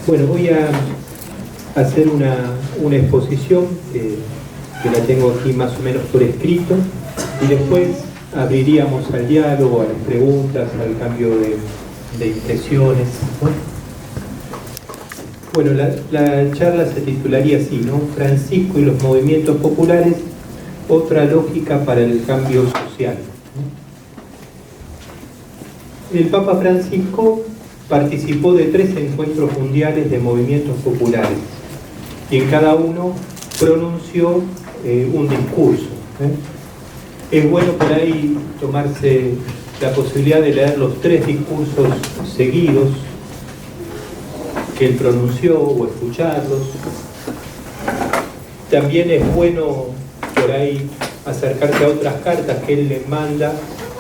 Bueno, voy a hacer una exposición que la tengo aquí más o menos por escrito, y después abriríamos al diálogo, a las preguntas, al cambio de impresiones, ¿no? Bueno, la charla se titularía así, ¿no? Francisco y los movimientos populares, otra lógica para el cambio social, ¿no? El Papa Francisco participó de 3 encuentros mundiales de movimientos populares y en cada uno pronunció un discurso, Es bueno por ahí tomarse la posibilidad de leer los 3 discursos seguidos que él pronunció o escucharlos. También es bueno por ahí acercarse a otras cartas que él les manda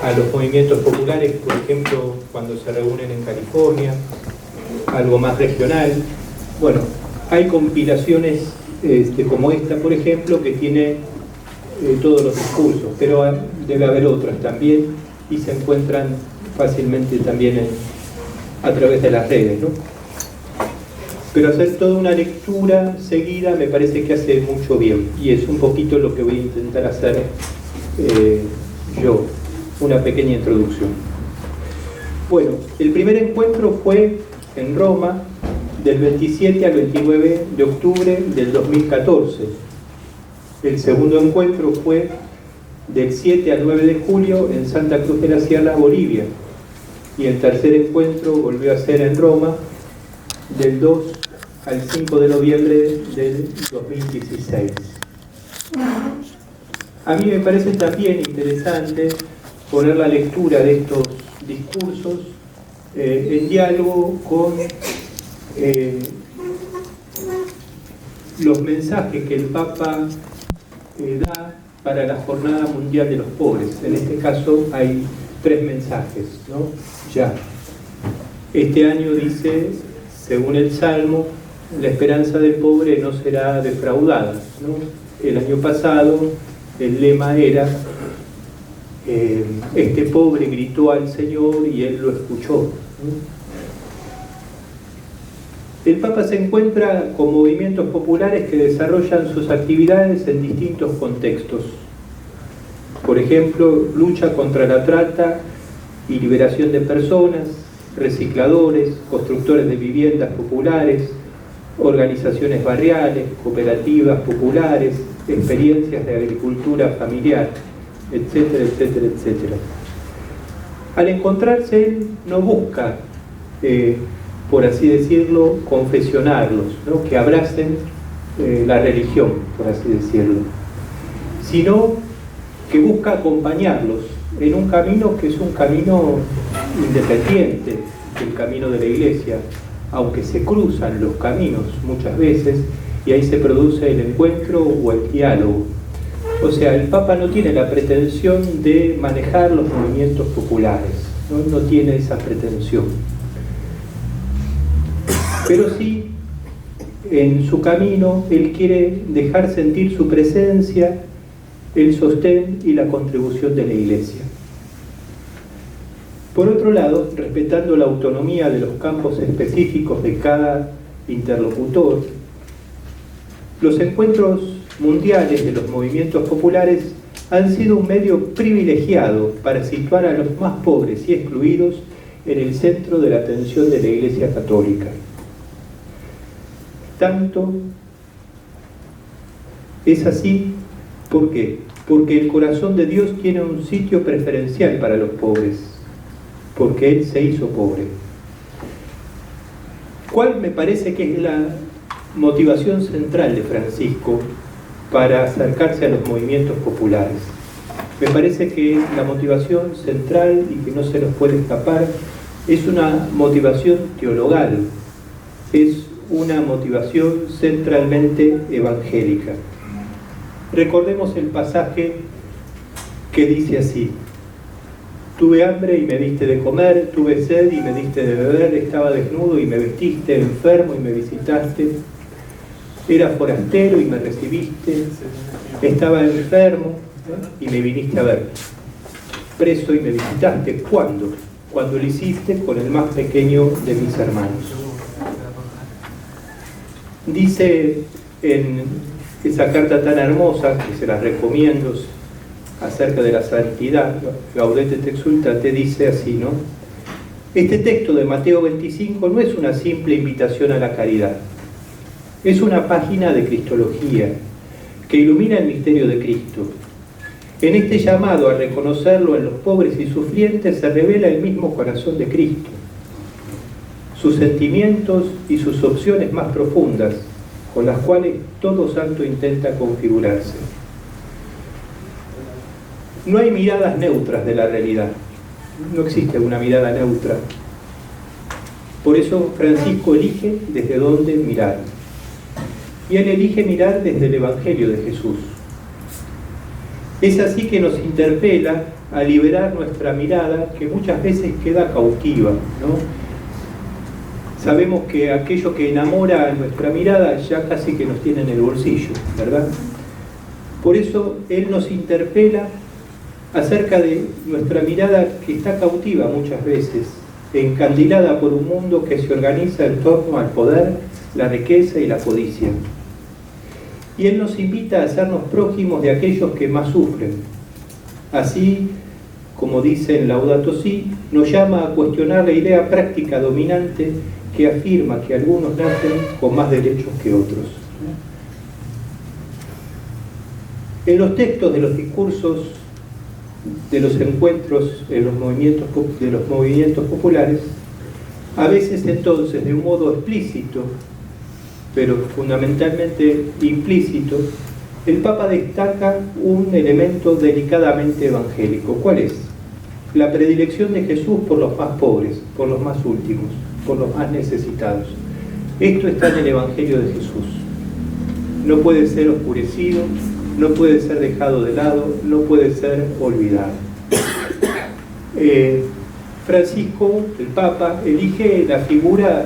a los movimientos populares, por ejemplo, cuando se reúnen en California, algo más regional. Bueno, hay compilaciones como esta, por ejemplo, que tiene todos los discursos, pero debe haber otras también y se encuentran fácilmente también a través de las redes, ¿no? Pero hacer toda una lectura seguida me parece que hace mucho bien, y es un poquito lo que voy a intentar hacer yo, una pequeña introducción. Bueno, el primer encuentro fue en Roma, del 27 al 29 de octubre del 2014. El segundo encuentro fue del 7 al 9 de julio en Santa Cruz de la Sierra, Bolivia. Y el tercer encuentro volvió a ser en Roma, del 2 al 5 de noviembre del 2016. A mí me parece también interesante poner la lectura de estos discursos en diálogo con los mensajes que el Papa da para la Jornada Mundial de los Pobres. En este caso hay 3 mensajes, ¿no? Ya. Este año dice, según el Salmo, la esperanza del pobre no será defraudada, ¿no? El año pasado el lema era este pobre gritó al Señor y Él lo escuchó, ¿no? El Papa se encuentra con movimientos populares que desarrollan sus actividades en distintos contextos. Por ejemplo, lucha contra la trata y liberación de personas, recicladores, constructores de viviendas populares, organizaciones barriales, cooperativas populares, experiencias de agricultura familiar, etcétera, etcétera, etcétera. Al encontrarse, él no busca, por así decirlo, confesionarlos, ¿no? Que abracen la religión, por así decirlo, sino que busca acompañarlos en un camino que es un camino independiente del camino de la Iglesia, aunque se cruzan los caminos muchas veces y ahí se produce el encuentro o el diálogo. O sea, el Papa no tiene la pretensión de manejar los movimientos populares, no tiene esa pretensión. Pero sí, en su camino, él quiere dejar sentir su presencia, el sostén y la contribución de la Iglesia. Por otro lado, respetando la autonomía de los campos específicos de cada interlocutor, los encuentros mundiales de los movimientos populares han sido un medio privilegiado para situar a los más pobres y excluidos en el centro de la atención de la Iglesia Católica. Tanto es así, ¿por qué? Porque el corazón de Dios tiene un sitio preferencial para los pobres, porque Él se hizo pobre. ¿Cuál me parece que es la motivación central de Francisco para acercarse a los movimientos populares? Me parece que la motivación central, y que no se nos puede escapar, es una motivación teologal, es una motivación centralmente evangélica. Recordemos el pasaje que dice así: tuve hambre y me diste de comer, tuve sed y me diste de beber, estaba desnudo y me vestiste, enfermo y me visitaste, era forastero y me recibiste, estaba enfermo y me viniste a ver, preso y me visitaste. ¿Cuándo? Cuando lo hiciste con el más pequeño de mis hermanos. Dice en esa carta tan hermosa, que se la recomiendo, acerca de la santidad, Gaudete et Exsultate, dice así, ¿no? Este texto de Mateo 25 no es una simple invitación a la caridad, es una página de cristología que ilumina el misterio de Cristo. En este llamado a reconocerlo en los pobres y sufrientes se revela el mismo corazón de Cristo, sus sentimientos y sus opciones más profundas, con las cuales todo santo intenta configurarse. No hay miradas neutras de la realidad, no existe una mirada neutra. Por eso Francisco elige desde dónde mirar. Y él elige mirar desde el Evangelio de Jesús. Es así que nos interpela a liberar nuestra mirada, que muchas veces queda cautiva, ¿no? Sabemos que aquello que enamora nuestra mirada ya casi que nos tiene en el bolsillo, ¿verdad? Por eso él nos interpela acerca de nuestra mirada que está cautiva muchas veces, encandilada por un mundo que se organiza en torno al poder, la riqueza y la codicia. Y él nos invita a hacernos prójimos de aquellos que más sufren. Así, como dice en Laudato Si, nos llama a cuestionar la idea práctica dominante que afirma que algunos nacen con más derechos que otros. En los textos de los discursos de los encuentros de los movimientos populares, a veces entonces de un modo explícito, pero fundamentalmente implícito, el Papa destaca un elemento delicadamente evangélico. ¿Cuál es? La predilección de Jesús por los más pobres, por los más últimos, por los más necesitados. Esto está en el Evangelio de Jesús. No puede ser oscurecido, no puede ser dejado de lado, no puede ser olvidado. Francisco, el Papa, elige la figura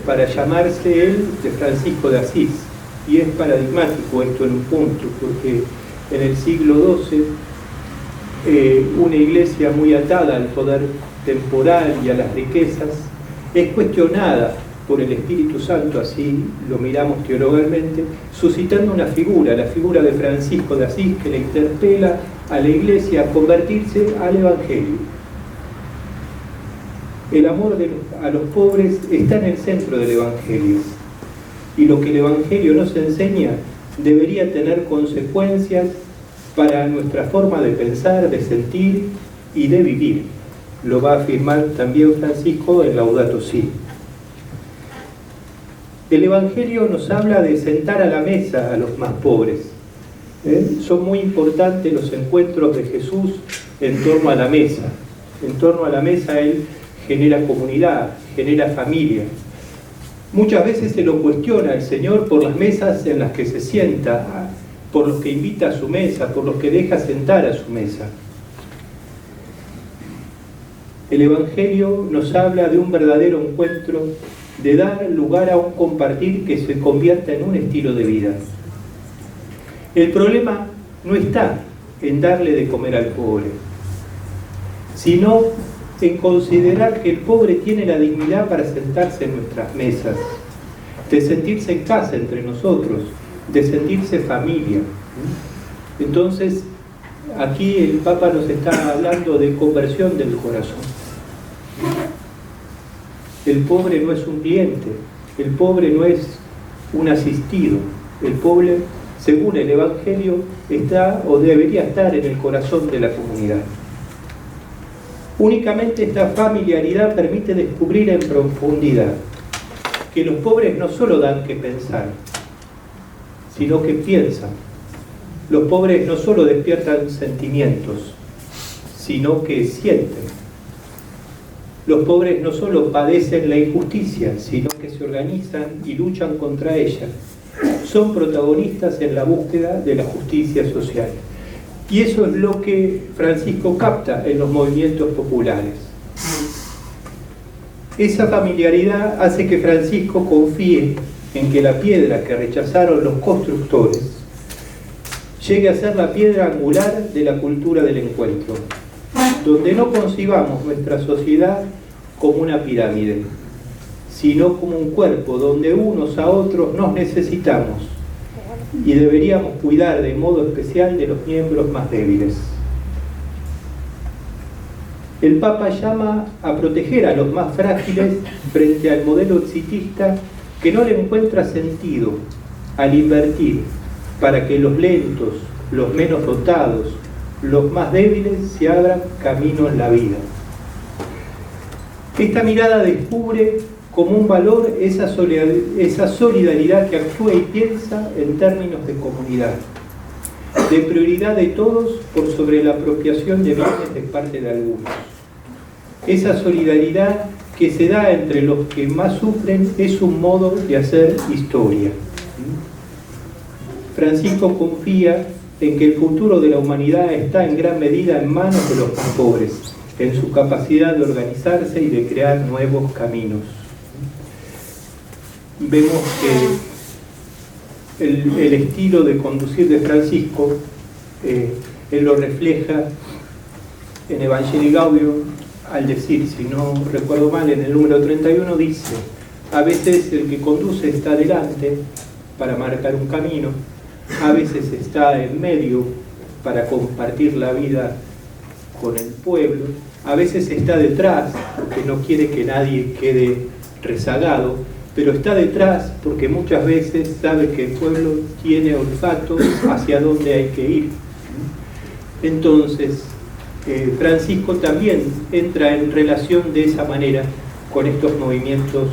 para llamarse él de Francisco de Asís, y es paradigmático esto en un punto, porque en el siglo XII una iglesia muy atada al poder temporal y a las riquezas es cuestionada por el Espíritu Santo, así lo miramos teologalmente, suscitando una figura, la figura de Francisco de Asís, que le interpela a la iglesia a convertirse al Evangelio. El amor a los pobres está en el centro del Evangelio, y lo que el Evangelio nos enseña debería tener consecuencias para nuestra forma de pensar, de sentir y de vivir. Lo va a afirmar también Francisco en Laudato Si. El Evangelio nos habla de sentar a la mesa a los más pobres. Son muy importantes los encuentros de Jesús en torno a la mesa. En torno a la mesa Él genera comunidad, genera familia. Muchas veces se lo cuestiona el Señor por las mesas en las que se sienta, por los que invita a su mesa, por los que deja sentar a su mesa. El Evangelio nos habla de un verdadero encuentro, de dar lugar a un compartir que se convierta en un estilo de vida. El problema no está en darle de comer al pobre, sino en considerar que el pobre tiene la dignidad para sentarse en nuestras mesas, de sentirse en casa entre nosotros, de sentirse familia. Entonces, aquí el Papa nos está hablando de conversión del corazón. El pobre no es un cliente, el pobre no es un asistido, el pobre, según el Evangelio, está o debería estar en el corazón de la comunidad. Únicamente esta familiaridad permite descubrir en profundidad que los pobres no solo dan que pensar, sino que piensan. Los pobres no solo despiertan sentimientos, sino que sienten. Los pobres no solo padecen la injusticia, sino que se organizan y luchan contra ella. Son protagonistas en la búsqueda de la justicia social. Y eso es lo que Francisco capta en los movimientos populares. Esa familiaridad hace que Francisco confíe en que la piedra que rechazaron los constructores llegue a ser la piedra angular de la cultura del encuentro, donde no concibamos nuestra sociedad como una pirámide, sino como un cuerpo donde unos a otros nos necesitamos y deberíamos cuidar de modo especial de los miembros más débiles. El Papa llama a proteger a los más frágiles frente al modelo exitista que no le encuentra sentido al invertir para que los lentos, los menos dotados, los más débiles se abran camino en la vida. Esta mirada descubre como un valor esa solidaridad que actúa y piensa en términos de comunidad, de prioridad de todos por sobre la apropiación de bienes de parte de algunos. Esa solidaridad que se da entre los que más sufren es un modo de hacer historia. Francisco confía en que el futuro de la humanidad está en gran medida en manos de los más pobres, en su capacidad de organizarse y de crear nuevos caminos. Vemos que el estilo de conducir de Francisco, él lo refleja en Evangelii Gaudium, al decir, si no recuerdo mal, en el número 31 dice: a veces el que conduce está delante para marcar un camino, a veces está en medio para compartir la vida con el pueblo, a veces está detrás porque no quiere que nadie quede rezagado, pero está detrás porque muchas veces sabe que el pueblo tiene olfato hacia dónde hay que ir. Entonces, Francisco también entra en relación de esa manera con estos movimientos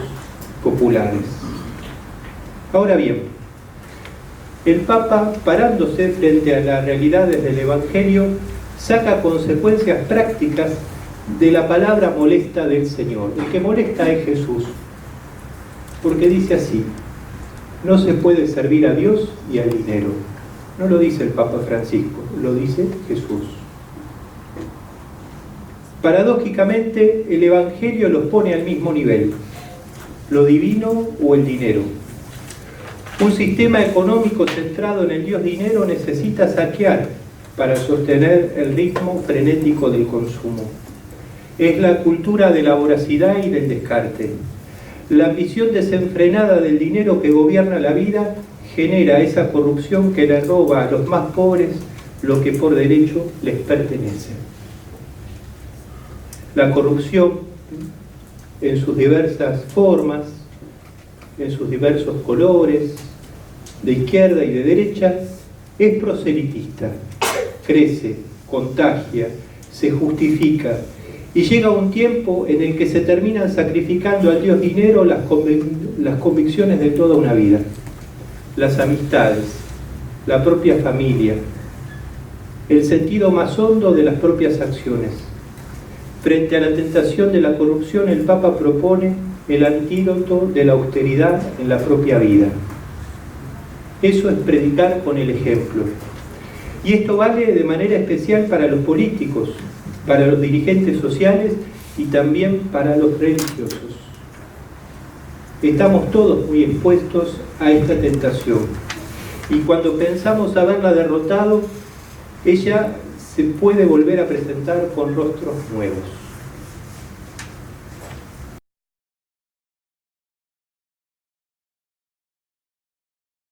populares. Ahora bien, el Papa, parándose frente a las realidades del Evangelio, saca consecuencias prácticas de la palabra molesta del Señor. El que molesta es Jesús, porque dice así: no se puede servir a Dios y al dinero. No lo dice el Papa Francisco, lo dice Jesús. Paradójicamente, el Evangelio los pone al mismo nivel, lo divino o el dinero. Un sistema económico centrado en el Dios dinero necesita saquear para sostener el ritmo frenético del consumo. Es la cultura de la voracidad y del descarte. La ambición desenfrenada del dinero que gobierna la vida genera esa corrupción que le roba a los más pobres lo que por derecho les pertenece. La corrupción, en sus diversas formas, en sus diversos colores, de izquierda y de derecha, es proselitista, crece, contagia, se justifica, y llega un tiempo en el que se terminan sacrificando al Dios dinero las convicciones de toda una vida, las amistades, la propia familia, el sentido más hondo de las propias acciones. Frente a la tentación de la corrupción, el Papa propone el antídoto de la austeridad en la propia vida. Eso es predicar con el ejemplo. Y esto vale de manera especial para los políticos, para los dirigentes sociales y también para los religiosos. Estamos todos muy expuestos a esta tentación. Y cuando pensamos haberla derrotado, ella se puede volver a presentar con rostros nuevos.